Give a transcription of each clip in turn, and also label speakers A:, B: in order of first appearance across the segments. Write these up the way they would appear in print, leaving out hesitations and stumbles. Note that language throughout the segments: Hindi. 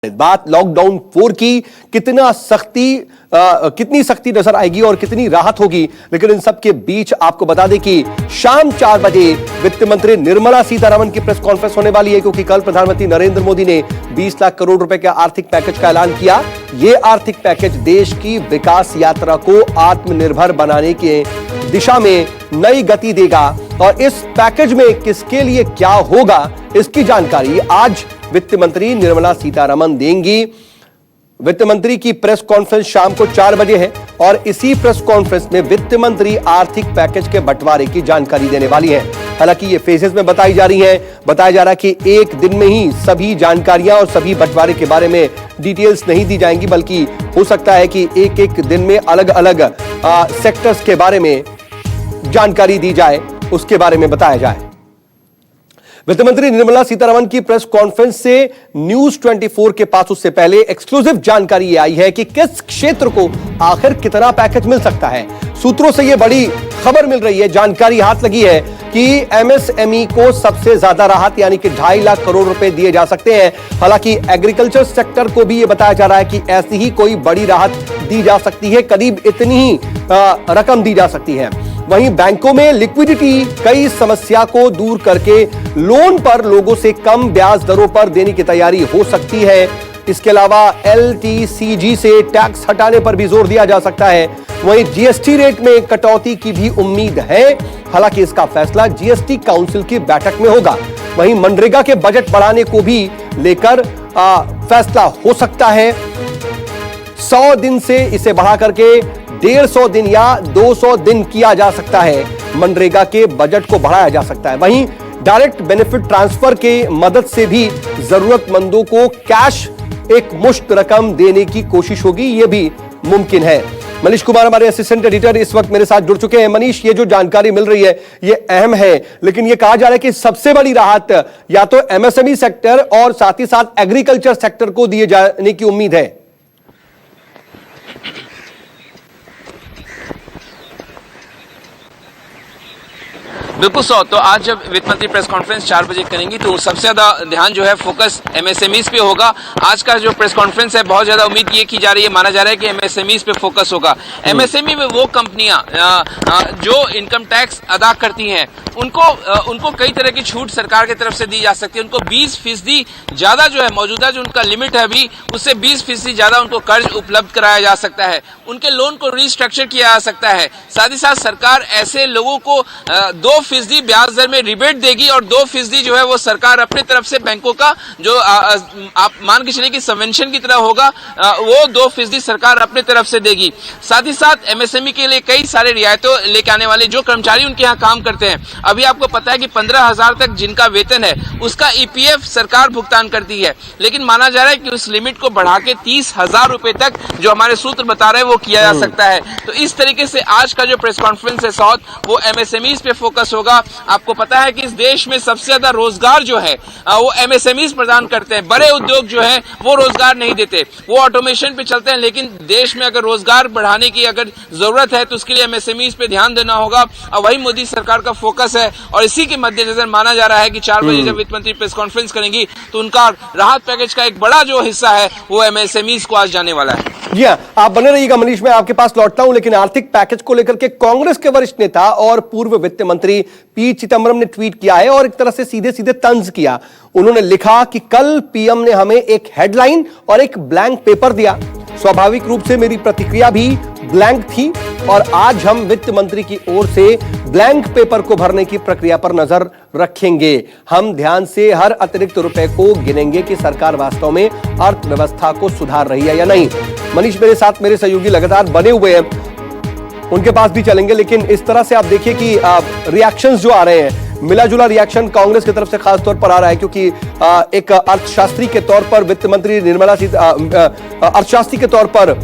A: बात लॉकडाउन 4 की कितनी सख्ती नजर आएगी और कितनी राहत होगी, लेकिन इन सब के बीच आपको बता दें कि शाम 4 बजे वित्त मंत्री निर्मला सीतारमण की प्रेस कॉन्फ्रेंस होने वाली है, क्योंकि कल प्रधानमंत्री नरेंद्र मोदी ने 20 लाख करोड़ रुपए के आर्थिक पैकेज का ऐलान किया। यह आर्थिक पैकेज देश की विकास यात्रा को आत्मनिर्भर बनाने की दिशा में नई गति देगा और इस पैकेज में किसके लिए क्या होगा, इसकी जानकारी आज वित्त मंत्री निर्मला सीतारमण देंगी। वित्त मंत्री की प्रेस कॉन्फ्रेंस शाम को 4 बजे है और इसी प्रेस कॉन्फ्रेंस में वित्त मंत्री आर्थिक पैकेज के बंटवारे की जानकारी देने वाली है। हालांकि ये फेजेस में बताई जा रही है, बताया जा रहा है कि एक दिन में ही सभी जानकारियां और सभी बंटवारे के बारे में डिटेल्स नहीं दी जाएंगी, बल्कि हो सकता है कि एक एक दिन में अलग अलग सेक्टर्स के बारे में जानकारी दी जाए, उसके बारे में बताया जाए। वित्त मंत्री निर्मला सीतारमण की प्रेस कॉन्फ्रेंस से न्यूज 24 के पास उससे पहले एक्सक्लूसिव जानकारी आई है कि किस क्षेत्र को आखिर कितना पैकेज मिल सकता है। सूत्रों से यह बड़ी खबर मिल रही है, जानकारी हाथ लगी है कि एमएसएमई को सबसे ज्यादा राहत यानी कि 2.5 लाख करोड़ रुपए दिए जा सकते हैं। हालांकि एग्रीकल्चर सेक्टर को भी यह बताया जा रहा है कि ऐसी ही कोई बड़ी राहत दी जा सकती है, करीब इतनी ही रकम दी जा सकती है। वहीं बैंकों में लिक्विडिटी कई समस्या को दूर करके लोन पर लोगों से कम ब्याज दरों पर देने की तैयारी हो सकती है। इसके अलावा एलटीसीजी से टैक्स हटाने पर भी जोर दिया जा सकता है। वहीं जीएसटी रेट में कटौती की भी उम्मीद है, हालांकि इसका फैसला जीएसटी काउंसिल की बैठक में होगा। वहीं मनरेगा के बजट बढ़ाने को भी लेकर फैसला हो सकता है। 100 दिन से इसे बढ़ा करके 150 दिन या 200 दिन किया जा सकता है। मनरेगा के बजट को बढ़ाया जा सकता है। वहीं डायरेक्ट बेनिफिट ट्रांसफर के मदद से भी जरूरतमंदों को कैश एक मुश्त रकम देने की कोशिश होगी, यह भी मुमकिन है। मनीष कुमार हमारे असिस्टेंट एडिटर इस वक्त मेरे साथ जुड़ चुके हैं। मनीष, ये जो जानकारी मिल रही है ये अहम है, लेकिन ये कहा जा रहा है कि सबसे बड़ी राहत या तो एमएसएमई सेक्टर और साथ ही साथ एग्रीकल्चर सेक्टर को दिए जाने की उम्मीद है।
B: बिल्कुल सौ। तो आज जब वित्त मंत्री प्रेस कॉन्फ्रेंस 4 बजे करेंगी तो सबसे ज्यादा ध्यान जो है फोकस एमएसएमईज पे होगा। आज का जो प्रेस कॉन्फ्रेंस है बहुत ज्यादा उम्मीद ये की जा रही है, माना जा रहा है कि एमएसएमईज पे फोकस होगा। एमएसएमई में वो कंपनियां जो इनकम टैक्स अदा करती हैं उनको कई तरह की छूट सरकार की तरफ से दी जा सकती है। उनको 20% ज्यादा जो है मौजूदा जो उनका लिमिट है अभी उससे 20% ज्यादा उनको कर्ज उपलब्ध कराया जा सकता है। उनके लोन को रिस्ट्रक्चर किया जा सकता है। साथ ही साथ सरकार ऐसे लोगों को 2% ब्याज दर में रिबेट देगी और 2% जो है वो सरकार अपनी तरफ से बैंकों का जो आप मान के चलिए कि सबवेंशन की तरह होगा, वो 2% सरकार अपनी तरफ से देगी। साथ ही साथ एमएसएमई के लिए कई सारे रियायतों लेके आने वाले जो कर्मचारी उनके यहाँ काम करते हैं, अभी आपको पता है कि 15,000 तक जिनका वेतन है उसका ईपीएफ सरकार भुगतान करती है, लेकिन माना जा रहा है कि उस लिमिट को बढ़ा के 30,000 रुपए तक जो हमारे सूत्र बता रहे हैं वो किया जा सकता है। तो इस तरीके से आज का जो प्रेस कॉन्फ्रेंस है साउथ वो एमएसएमईज पे फोकस होगा। आपको पता है कि इस देश में सबसे ज्यादा रोजगार जो है वो एमएसएमईज प्रदान करते हैं। बड़े उद्योग जो है वो रोजगार नहीं देते, वो ऑटोमेशन पे चलते हैं, लेकिन देश में अगर रोजगार बढ़ाने की अगर जरूरत है तो उसके लिए एमएसएमईज पे ध्यान देना होगा और वही मोदी सरकार का फोकस है। और इसी के मद्देनजर माना जा रहा है कि 4 बजे जब वित्त मंत्री प्रेस कॉन्फ्रेंस करेंगी तो उनका राहत पैकेज का एक बड़ा जो हिस्सा है वो एमएसएमईज को आज जाने वाला है।
A: जी हाँ, आप बने रहिएगा मनीष, मैं आपके पास लौटता हूं। लेकिन आर्थिक पैकेज को लेकर के कांग्रेस के वरिष्ठ नेता और पूर्व वित्त मंत्री पी चिदंबरम ने ट्वीट किया है और एक तरह से सीधे सीधे तंज किया। उन्होंने लिखा कि कल पीएम ने हमें एक हेडलाइन और एक ब्लैंक पेपर दिया, स्वाभाविक रूप से मेरी प्रतिक्रिया भी ब्लैंक थी और आज हम वित्त मंत्री की ओर से ब्लैंक पेपर को भरने की प्रक्रिया पर नजर रखेंगे। हम ध्यान से हर अतिरिक्त रुपए को गिनेंगे कि सरकार वास्तव में अर्थव्यवस्था को सुधार रही है या नहीं। मनीष मेरे साथ मेरे सहयोगी लगातार बने हुए हैं, उनके पास भी चलेंगे, लेकिन इस तरह से आप देखिए कि रिएक्शंस जो आ रहे हैं, मिला जुला रिएक्शन कांग्रेस की तरफ से खास तौर पर आ रहा है, क्योंकि एक अर्थशास्त्री के तौर पर वित्त मंत्री निर्मला अर्थशास्त्री के तौर पर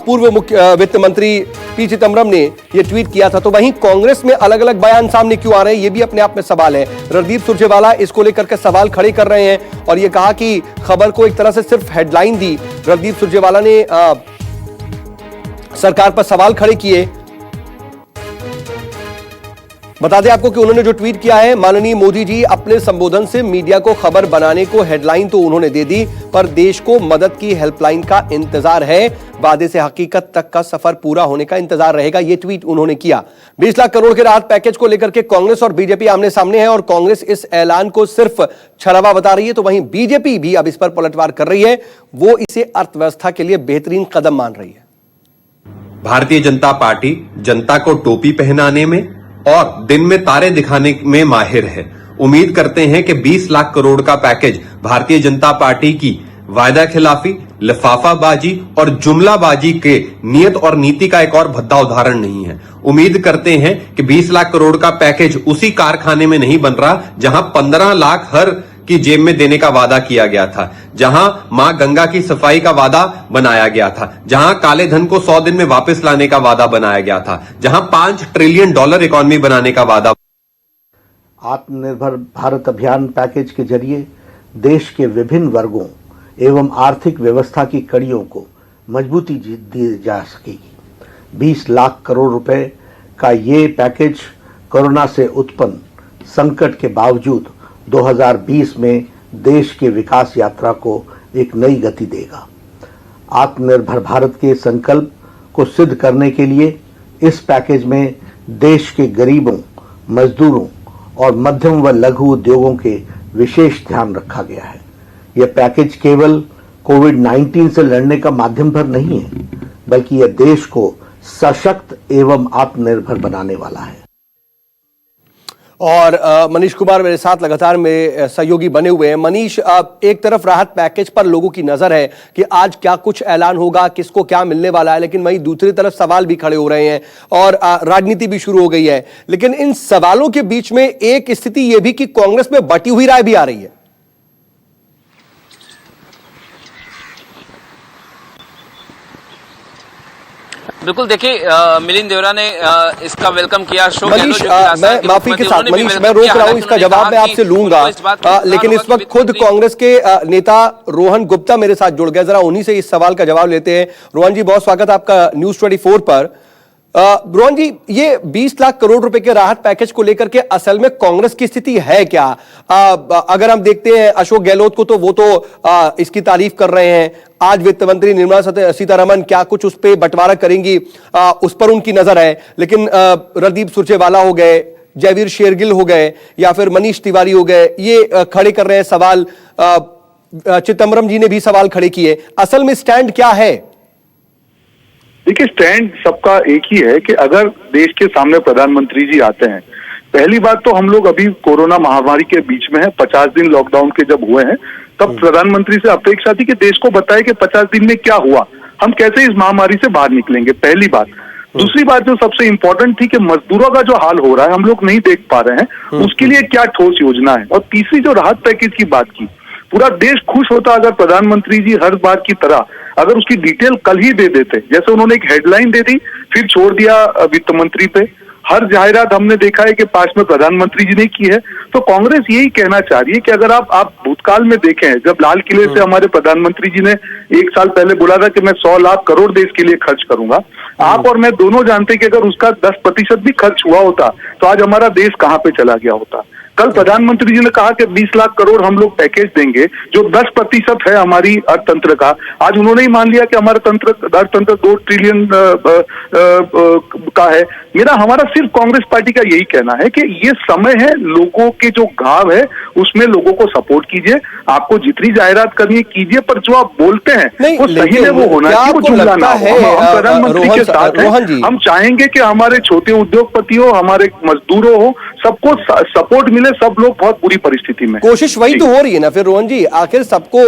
A: पूर्व मुख्य वित्त मंत्री पी चिदंबरम ने यह ट्वीट किया था। तो वहीं कांग्रेस में अलग अलग बयान सामने क्यों आ रहे हैं, यह भी अपने आप में सवाल है। रणदीप सुरजेवाला इसको लेकर के सवाल खड़े कर रहे हैं और यह कहा कि खबर को एक तरह से सिर्फ हेडलाइन दी। रणदीप सुरजेवाला ने सरकार पर सवाल खड़े किए। बता दें आपको कि उन्होंने जो ट्वीट किया है, माननीय मोदी जी अपने संबोधन से मीडिया को खबर बनाने को हेडलाइन तो उन्होंने दे दी, पर देश को मदद की हेल्पलाइन का इंतजार है, वादे से हकीकत तक का सफर पूरा होने का इंतजार रहेगा। यह ट्वीट उन्होंने किया। 20 लाख करोड़ के राहत पैकेज को लेकर के कांग्रेस और बीजेपी आमने सामने है और कांग्रेस इस ऐलान को सिर्फ छलावा बता रही है, तो वहीं बीजेपी भी अब इस पर पलटवार कर रही है। वो इसे अर्थव्यवस्था के लिए बेहतरीन कदम मान रही है।
C: भारतीय जनता पार्टी जनता को टोपी पहनाने में और दिन में तारे दिखाने में माहिर है। उम्मीद करते हैं कि 20 लाख करोड़ का पैकेज भारतीय जनता पार्टी की वायदा खिलाफी, लिफाफाबाजी और जुमलाबाजी के नियत और नीति का एक और भद्दा उदाहरण नहीं है। उम्मीद करते हैं कि 20 लाख करोड़ का पैकेज उसी कारखाने में नहीं बन रहा जहां 15 लाख हर की जेब में देने का वादा किया गया था, जहां मां गंगा की सफाई का वादा बनाया गया था, जहां काले धन को 100 दिन में वापस लाने का वादा बनाया गया था, जहां $5 ट्रिलियन इकोनॉमी बनाने का वादा।
D: आत्मनिर्भर भारत अभियान पैकेज के जरिए देश के विभिन्न वर्गों एवं आर्थिक व्यवस्था की कड़ियों को मजबूती दी जा सकेगी। 20 लाख करोड़ रुपए का ये पैकेज कोरोना से उत्पन्न संकट के बावजूद 2020 में देश के विकास यात्रा को एक नई गति देगा। आत्मनिर्भर भारत के संकल्प को सिद्ध करने के लिए इस पैकेज में देश के गरीबों, मजदूरों और मध्यम व लघु उद्योगों के विशेष ध्यान रखा गया है। यह पैकेज केवल कोविड-19 से लड़ने का माध्यम भर नहीं है, बल्कि यह देश को सशक्त एवं आत्मनिर्भर बनाने वाला है।
A: और मनीष कुमार मेरे साथ लगातार में सहयोगी बने हुए हैं। मनीष, एक तरफ राहत पैकेज पर लोगों की नजर है कि आज क्या कुछ ऐलान होगा, किसको क्या मिलने वाला है, लेकिन वहीं दूसरी तरफ सवाल भी खड़े हो रहे हैं और राजनीति भी शुरू हो गई है। लेकिन इन सवालों के बीच में एक स्थिति यह भी कि कांग्रेस में बटी हुई राय भी आ रही है।
B: बिल्कुल, देखिए मिलिंद देवरा ने इसका वेलकम किया।
A: मनीष, मैं माफी के साथ मनीष मैं रोक रहा हूं, इसका जवाब मैं आपसे लूंगा, लेकिन इस वक्त खुद कांग्रेस के नेता रोहन गुप्ता मेरे साथ जुड़ गए। जरा उन्हीं से इस सवाल का जवाब लेते हैं। रोहन जी, बहुत स्वागत आपका न्यूज़ 24 पर। रोहन जी, ये 20 लाख करोड़ रुपए के राहत पैकेज को लेकर के असल में कांग्रेस की स्थिति है क्या? अगर हम देखते हैं अशोक गहलोत को, तो वो तो इसकी तारीफ कर रहे हैं। आज वित्त मंत्री निर्मला सीतारमण क्या कुछ उस पर बंटवारा करेंगी, उस पर उनकी नजर है। लेकिन रणदीप सुरजेवाला हो गए, जयवीर शेरगिल हो गए या फिर मनीष तिवारी हो गए, ये खड़े कर रहे हैं सवाल। चिदम्बरम जी ने भी सवाल खड़े किए। असल में स्टैंड क्या है?
E: देखिए, स्टैंड सबका एक ही है कि अगर देश के सामने प्रधानमंत्री जी आते हैं, पहली बात तो हम लोग अभी कोरोना महामारी के बीच में है। 50 दिन लॉकडाउन के जब हुए हैं तब प्रधानमंत्री से अपेक्षा थी कि देश को बताए कि 50 दिन में क्या हुआ, हम कैसे इस महामारी से बाहर निकलेंगे, पहली बात। दूसरी बात जो सबसे इंपॉर्टेंट थी कि मजदूरों का जो हाल हो रहा है हम लोग नहीं देख पा रहे हैं, उसके लिए क्या ठोस योजना है। और तीसरी जो राहत पैकेज की बात की, पूरा देश खुश होता अगर प्रधानमंत्री जी हर बार की तरह अगर उसकी डिटेल कल ही दे देते। जैसे उन्होंने एक हेडलाइन दे दी, फिर छोड़ दिया वित्त मंत्री पे। हर जाहिरात हमने देखा है कि पास में प्रधानमंत्री जी ने की है। तो कांग्रेस यही कहना चाह रही है कि अगर आप भूतकाल में देखें, जब लाल किले से हमारे प्रधानमंत्री जी ने 1 साल पहले बोला था कि मैं 100 लाख करोड़ देश के लिए खर्च करूंगा, आप और मैं दोनों जानते कि अगर उसका 10% भी खर्च हुआ होता तो आज हमारा देश कहां पे चला गया होता। कल प्रधानमंत्री जी ने कहा कि 20 लाख करोड़ हम लोग पैकेज देंगे, जो 10% है हमारी अर्थतंत्र का। आज उन्होंने ही मान लिया कि हमारा अर्थतंत्र 2 ट्रिलियन का है। हमारा सिर्फ कांग्रेस पार्टी का यही कहना है कि ये समय है, लोगों के जो घाव है उसमें लोगों को सपोर्ट कीजिए। आपको जितनी जाहिरात करनी है कीजिए, पर जो आप बोलते हैं वो सही में वो होना चाहिए, वो जुमला ना हो। हम प्रधानमंत्री के साथ हैं। हम चाहेंगे कि हमारे छोटे उद्योगपतियों, हमारे मजदूरों हो, सबको सपोर्ट मिले। सब लोग बहुत बुरी परिस्थिति में,
A: कोशिश वही तो हो रही है ना फिर रोहन जी। आखिर सबको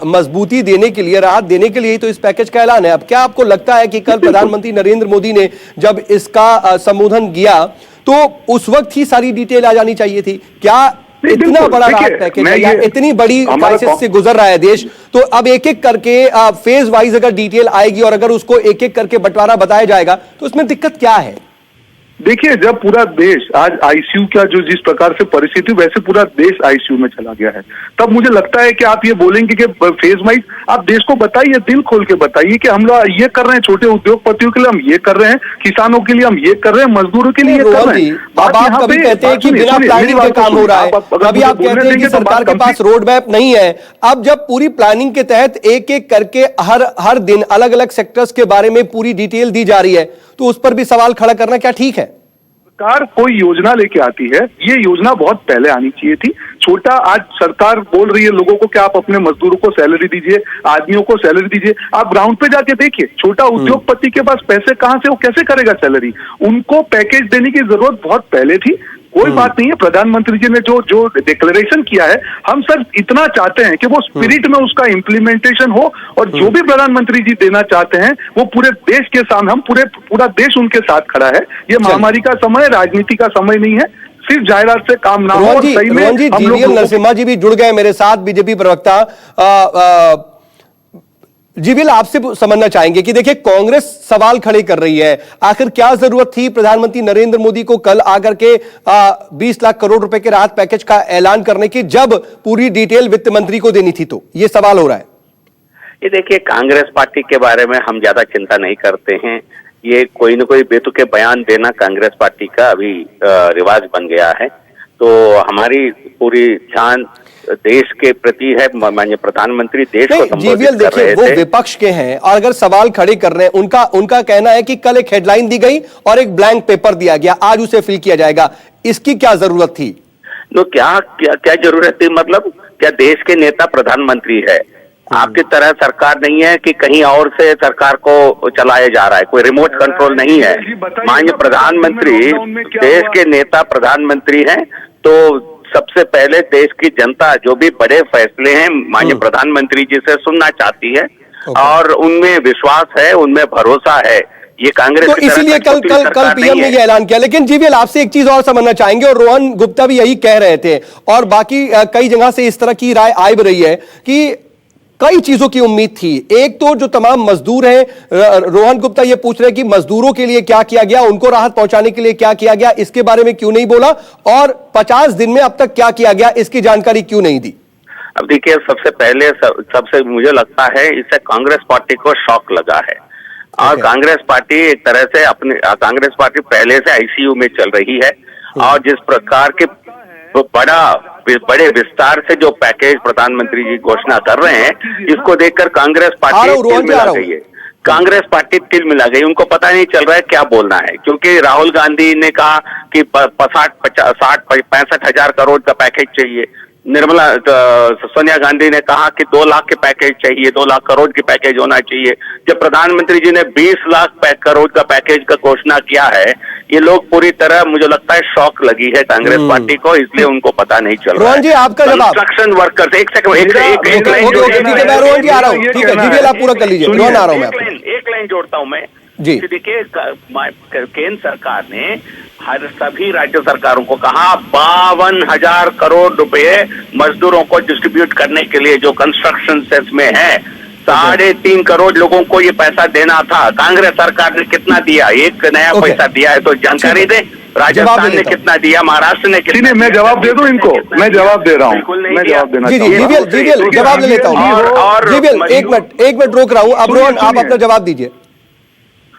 A: मजबूती देने के लिए, राहत देने के लिए तो इस पैकेज का ऐलान है। अब क्या आपको लगता है कि कल प्रधानमंत्री नरेंद्र मोदी ने जब इसका संबोधन किया तो उस वक्त ही सारी डिटेल आ जानी चाहिए थी? क्या इतना बड़ा राहत पैकेज है या इतनी बड़ी क्राइसिस से गुजर रहा है देश, तो अब एक एक करके फेज वाइज अगर डिटेल आएगी और अगर उसको एक एक करके बंटवारा बताया जाएगा तो उसमें दिक्कत क्या है?
E: देखिए, जब पूरा देश आज आईसीयू का जो जिस प्रकार से परिस्थिति, वैसे पूरा देश आईसीयू में चला गया है, तब मुझे लगता है कि आप ये बोलेंगे कि फेज वाइज आप देश को बताइए, दिल खोल के बताइए कि हम लोग ये कर रहे हैं, छोटे उद्योगपतियों के लिए हम ये कर रहे हैं, किसानों के लिए हम ये कर रहे हैं, मजदूरों के लिए ये कर रहे हैं।
A: अब आप कभी कहते हैं कि बिना प्लानिंग के काम हो रहा है, कभी आप कहते हैं कि सरकार के पास रोड मैप नहीं है। अब जब पूरी प्लानिंग के तहत एक एक करके हर दिन अलग अलग सेक्टर्स के बारे में पूरी डिटेल दी जा रही है, तो उस पर भी सवाल खड़ा करना क्या ठीक है?
E: सरकार कोई योजना लेके आती है, ये योजना बहुत पहले आनी चाहिए थी। छोटा आज सरकार बोल रही है लोगों को कि आप अपने मजदूरों को सैलरी दीजिए, आदमियों को सैलरी दीजिए। आप ग्राउंड पे जाके देखिए, छोटा उद्योगपति के पास पैसे कहां से, वो कैसे करेगा सैलरी? उनको पैकेज देने की जरूरत बहुत पहले थी। कोई बात नहीं है, प्रधानमंत्री जी ने जो डिक्लेरेशन किया है, हम सब इतना चाहते हैं कि वो स्पिरिट में उसका इम्प्लीमेंटेशन हो, और जो भी प्रधानमंत्री जी देना चाहते हैं वो पूरे देश के सामने, हम पूरा देश उनके साथ खड़ा है। ये महामारी का समय, राजनीति का समय नहीं है, सिर्फ जायरात से काम ना हो।
A: रोहन जी, जीवीएल नरसिम्हा जी भी जुड़ गए मेरे साथ, बीजेपी प्रवक्ता। जीवीएल, आपसे समझना चाहेंगे कि देखिए कांग्रेस सवाल खड़े कर रही है, आखिर क्या जरूरत थी प्रधानमंत्री नरेंद्र मोदी को कल आकर के 20 लाख करोड़ रुपए के राहत पैकेज का ऐलान करने की, जब पूरी डिटेल वित्त मंत्री को देनी थी? तो ये सवाल हो रहा है।
F: ये देखिए, कांग्रेस पार्टी के बारे में हम ज्यादा चिंता नहीं करते हैं। ये कोई न कोई बेतुके बयान देना कांग्रेस पार्टी का अभी रिवाज बन गया है। तो हमारी पूरी ध्यान देश के प्रति है। माननीय प्रधानमंत्री देश को संबोधित कर रहे थे।
A: वो विपक्ष के हैं और अगर सवाल खड़े कर रहे हैं, उनका कहना है कि कल एक हेडलाइन दी गई और एक ब्लैंक पेपर दिया गया, आज उसे फिल किया जाएगा, इसकी क्या जरूरत थी?
F: तो क्या जरूरत थी? मतलब क्या देश के नेता प्रधानमंत्री है? आपकी तरह सरकार नहीं है कि कहीं और से सरकार को चलाया जा रहा है, कोई रिमोट कंट्रोल नहीं है। माननीय प्रधानमंत्री देश के नेता प्रधानमंत्री हैं, तो सबसे पहले देश की जनता जो भी बड़े फैसले हैं माननीय प्रधानमंत्री जी से सुनना चाहती है, और उनमें विश्वास है, उनमें भरोसा है। ये कांग्रेस
A: तो इसीलिए कल पीएम ने ये ऐलान किया। लेकिन जीवीएल, आपसे एक चीज और समझना चाहेंगे, और रोहन गुप्ता भी यही कह रहे थे, और बाकी कई जगह से इस तरह की राय आ भी रही है कि कई चीजों की उम्मीद थी। एक तो जो तमाम मजदूर हैं, रोहन गुप्ता ये पूछ रहे हैं कि मजदूरों के लिए क्या किया गया, उनको राहत पहुंचाने के लिए क्या किया गया, इसके बारे में क्यों नहीं बोला, और 50 दिन में अब तक क्या किया गया, इसकी जानकारी क्यों नहीं दी?
F: अब देखिए, सबसे पहले सबसे मुझे लगता है इससे कांग्रेस पार्टी को शॉक लगा है। और कांग्रेस पार्टी एक तरह से कांग्रेस पार्टी पहले से आईसीयू में चल रही है, और जिस प्रकार के बड़े विस्तार से जो पैकेज प्रधानमंत्री जी घोषणा कर रहे हैं, इसको देखकर कांग्रेस पार्टी तिल मिला गई है। कांग्रेस पार्टी तिल मिला गई, उनको पता नहीं चल रहा है क्या बोलना है। क्योंकि राहुल गांधी ने कहा कि 65 हजार करोड़ का पैकेज चाहिए, सोनिया गांधी ने कहा कि 2 लाख के पैकेज चाहिए, 2 लाख करोड़ की पैकेज होना चाहिए। जब प्रधानमंत्री जी ने 20 लाख करोड़ का पैकेज का घोषणा किया है, ये लोग पूरी तरह, मुझे लगता है शॉक लगी है कांग्रेस पार्टी को, इसलिए उनको पता नहीं चल रहा है।
A: रोहन जी, आपका जवाब।
F: कंस्ट्रक्शन वर्कर्स, एक सेकंड,
A: रोहन जी आ रहा हूँ, ठीक है जीवीएल, आप पूरा कर लीजिए, रोहन आ रहा हूँ मैं।
F: एक लाइन जोड़ता हूँ मैं
A: जी।
F: देखिए, केंद्र सरकार ने सभी राज्य सरकारों को कहा 52,000 करोड़ रुपए मजदूरों को डिस्ट्रीब्यूट करने के लिए, जो कंस्ट्रक्शन सेस में है। 3.5 करोड़ लोगों को ये पैसा देना था। कांग्रेस सरकार ने कितना दिया? एक नया पैसा दिया है, तो जानकारी दे। राजस्थान ने कितना दिया, महाराष्ट्र ने कितना?
E: मैं जवाब दे दूं इनको, मैं जवाब दे रहा हूँ, मैं जवाब देना
A: जी जीवीएल जवाब ले लेता हूँ। जीवीएल, एक मिनट रोक रहा हूँ। अब रोहन, आप अपना जवाब दीजिए।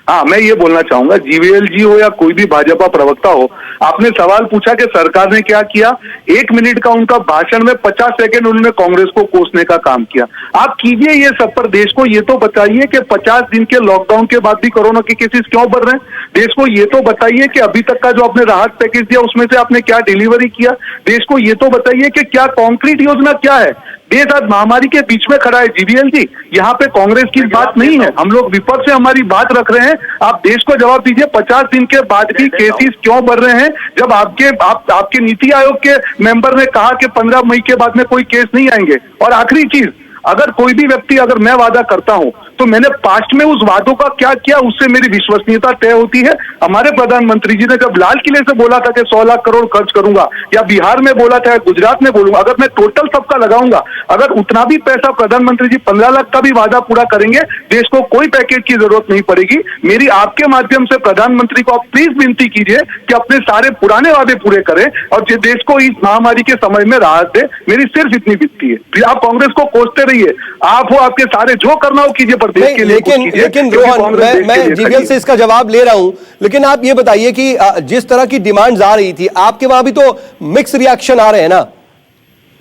E: हाँ, मैं ये बोलना चाहूंगा, जीवीएल जी हो या कोई भी भाजपा प्रवक्ता हो, आपने सवाल पूछा कि सरकार ने क्या किया। 1 मिनट का उनका भाषण में 50 सेकंड उन्होंने कांग्रेस को कोसने का काम किया। आप कीजिए ये सब, पर देश को ये तो बताइए कि 50 दिन के लॉकडाउन के बाद भी कोरोना के केसेस क्यों बढ़ रहे हैं। देश को ये तो बताइए कि अभी तक का जो आपने राहत पैकेज दिया, उसमें से आपने क्या डिलीवरी किया। देश को ये तो बताइए कि क्या कॉन्क्रीट योजना क्या है। देश आज महामारी के बीच में खड़ा है जीवीएल जी, यहाँ पे कांग्रेस की बात नहीं है, हम लोग विपक्ष से हमारी बात रख रहे हैं। आप देश को जवाब दीजिए, 50 दिन के बाद भी केसेस क्यों बढ़ रहे हैं, जब आपके नीति आयोग के मेंबर ने कहा कि 15 मई के बाद में कोई केस नहीं आएंगे। और आखिरी चीज, अगर कोई भी व्यक्ति, अगर मैं वादा करता हूं तो मैंने पास्ट में उस वादों का क्या किया, उससे मेरी विश्वसनीयता तय होती है। हमारे प्रधानमंत्री जी ने जब लाल किले से बोला था कि 100 लाख करोड़ खर्च करूंगा, या बिहार में बोला था, गुजरात में बोलूंगा, अगर मैं टोटल सबका लगाऊंगा, अगर उतना भी पैसा प्रधानमंत्री जी 15 लाख का भी वादा पूरा करेंगे, देश को कोई पैकेज की जरूरत नहीं पड़ेगी। मेरी आपके माध्यम से प्रधानमंत्री को आप प्लीज विनती कीजिए कि अपने सारे पुराने वादे पूरे करें और जो देश को इस महामारी के समय में राहत दे। मेरी सिर्फ इतनी विनती है। आप कांग्रेस को कोसते रहिए, आप हो आपके सारे जो करना हो कीजिए, पर देश के लिए कुछ कीजिए।
A: लेकिन रोहन, मैं जीवीएल से इसका जवाब ले रहा हूं, लेकिन आप ये बताइए कि जिस तरह की डिमांड्स आ रही थी आपके वहां भी तो मिक्स रिएक्शन आ रहे हैं ना।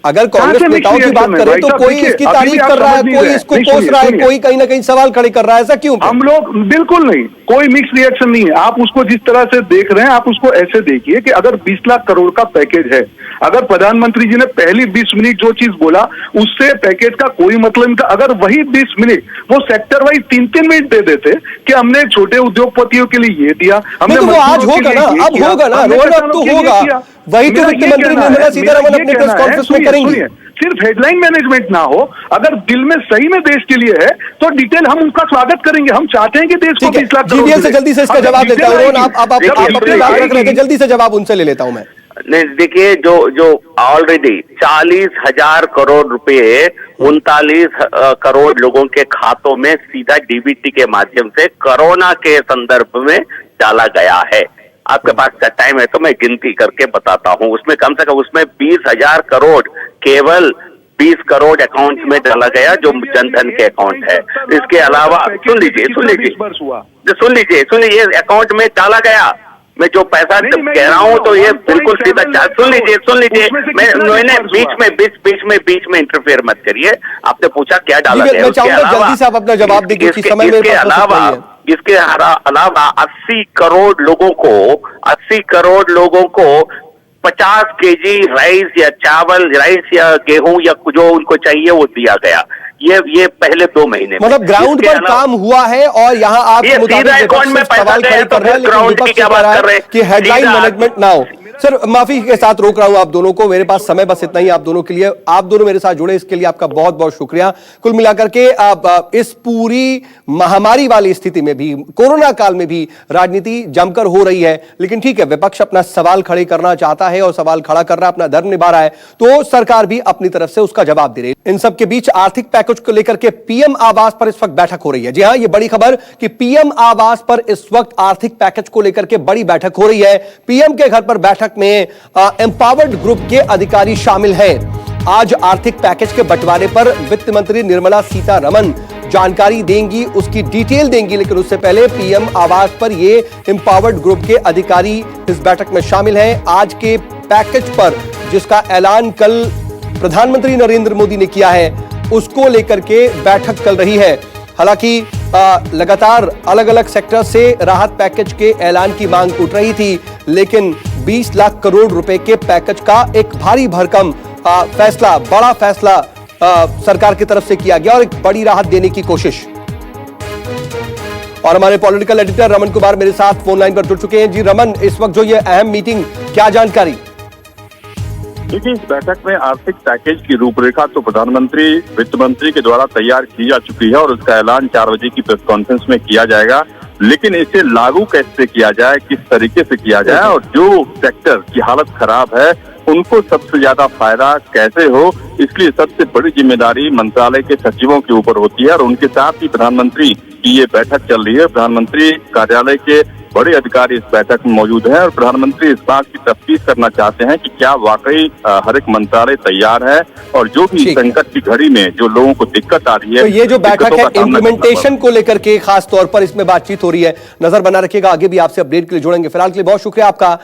A: अगर कांग्रेस नेताओं की बात करें तो कोई इसकी तारीफ कर रहा है, कोई इसको कोस रहा है, कोई कहीं ना कहीं सवाल खड़े कर रहा है, ऐसा क्यों?
E: हम लोग बिल्कुल नहीं, कोई मिक्स रिएक्शन नहीं है। आप उसको जिस तरह से देख रहे हैं, आप उसको ऐसे देखिए कि अगर 20 लाख करोड़ का पैकेज है, अगर प्रधानमंत्री जी ने पहली 20 मिनट जो चीज बोला उससे पैकेज का कोई मतलब नहीं था। अगर वही 20 मिनट वो सेक्टर वाइज 3-3 मिनट दे देते कि हमने छोटे उद्योगपतियों के लिए ये दिया, हमने
A: तो वो आज होगा ना, अब होगा ना रोहन, अब तो होगा। वही तो वित्त मंत्री निर्मला सीतारमण अपने प्रेस कॉन्फ्रेंस में करेंगी।
E: सिर्फ हेडलाइन मैनेजमेंट ना हो, अगर दिल में सही में देश के लिए है तो डिटेल हम उनका स्वागत करेंगे। हम चाहते हैं कि देश को 20 लाख
A: जीवीएल से जल्दी से इसका जवाब देता हूं। रोहन, आप अपनी बात रख रहे थे, जल्दी से जवाब उनसे ले लेता हूं मैं।
F: नहीं, देखिए, जो ऑलरेडी 40,000 करोड़ रुपए 39 करोड़ लोगों के खातों में सीधा डीबीटी के माध्यम से कोरोना के संदर्भ में डाला गया है। आपके पास टाइम है तो मैं गिनती करके बताता हूं। उसमें कम से कम उसमें 20,000 करोड़ केवल 20 करोड़ अकाउंट में डाला गया जो जनधन के अकाउंट है। इसके अलावा सुन लीजिए, अकाउंट में डाला गया। मैं जो पैसा कह रहा हूँ तो ये बिल्कुल सीधा सुन लीजिए। मैंने बीच में इंटरफेयर मत करिए। आपने पूछा क्या डाला गया,
A: जल्दी से आप अपना जवाब दीजिए,
F: इसके अलावा 80 करोड़ लोगों को 50 केजी राइस या चावल, राइस या गेहूं या जो उनको चाहिए वो दिया गया। ये पहले 2 महीने
A: मतलब ग्राउंड पर काम हुआ है और यहाँ आप
F: अकाउंट में सवाल खड़े कर रहे हैं, ग्राउंड की क्या बात कर रहे हैं
A: कि हेडलाइन मैनेजमेंट ना हो। सर माफी के साथ रोक रहा हूं आप दोनों को, मेरे पास समय बस इतना ही आप दोनों के लिए। आप दोनों मेरे साथ जुड़े इसके लिए आपका बहुत बहुत शुक्रिया। कुल मिलाकर के आप इस पूरी महामारी वाली स्थिति में भी, कोरोना काल में भी राजनीति जमकर हो रही है, लेकिन ठीक है, विपक्ष अपना सवाल खड़े करना चाहता है और सवाल खड़ा कर रहा है, अपना धर्म निभा रहा है, तो सरकार भी अपनी तरफ से उसका जवाब दे रही है। इन सबके बीच आर्थिक पैकेज को लेकर के पीएम आवास पर इस वक्त बैठक हो रही है। जी हां, ये बड़ी खबर कि पीएम आवास पर इस वक्त आर्थिक पैकेज को लेकर के बड़ी बैठक हो रही है। पीएम के घर पर बैठक में एम्पावर्ड ग्रुप के अधिकारी शामिल हैं। आज आर्थिक पैकेज के बंटवारे पर वित्त मंत्री निर्मला सीतारमण जानकारी देंगी, उसकी डिटेल देंगी, लेकिन उससे पहले पीएम आवास पर ये एम्पावर्ड ग्रुप के अधिकारी इस बैठक में शामिल हैं। आज के पैकेज पर जिसका ऐलान कल प्रधानमंत्री नरेंद्र मोदी ने किया है, उसको लेकर के बैठक चल रही है। हालांकि लगातार अलग अलग सेक्टर से राहत पैकेज के ऐलान की मांग उठ रही थी, लेकिन 20 लाख करोड़ रुपए के पैकेज का एक भारी भरकम फैसला, बड़ा फैसला सरकार की तरफ से किया गया और एक बड़ी राहत देने की कोशिश। और हमारे पॉलिटिकल एडिटर रमन कुमार मेरे साथ फोन लाइन पर जुड़ चुके हैं। जी रमन, इस वक्त जो ये अहम मीटिंग, क्या जानकारी?
G: देखिए, इस बैठक में आर्थिक पैकेज की रूपरेखा तो प्रधानमंत्री, वित्त मंत्री के द्वारा तैयार की जा चुकी है और उसका ऐलान 4 बजे की प्रेस कॉन्फ्रेंस में किया जाएगा। लेकिन इसे लागू कैसे किया जाए, किस तरीके से किया जाए और जो सेक्टर की हालत खराब है उनको सबसे ज्यादा फायदा कैसे हो, इसलिए सबसे बड़ी जिम्मेदारी मंत्रालय के सचिवों के ऊपर होती है। और उनके साथ ही प्रधानमंत्री की ये बैठक चल रही है। प्रधानमंत्री कार्यालय के बड़े अधिकारी इस बैठक में मौजूद हैं और प्रधानमंत्री इस बात की तफ्तीश करना चाहते हैं कि क्या वाकई हर एक मंत्रालय तैयार है और जो भी संकट की घड़ी में जो लोगों को दिक्कत आ रही है,
A: तो ये जो बैठक है इम्प्लीमेंटेशन को लेकर के खास तौर पर इसमें बातचीत हो रही है, नजर बना रखिएगा। आगे भी आपसे अपडेट के लिए जुड़ेंगे। फिलहाल के लिए बहुत शुक्रिया आपका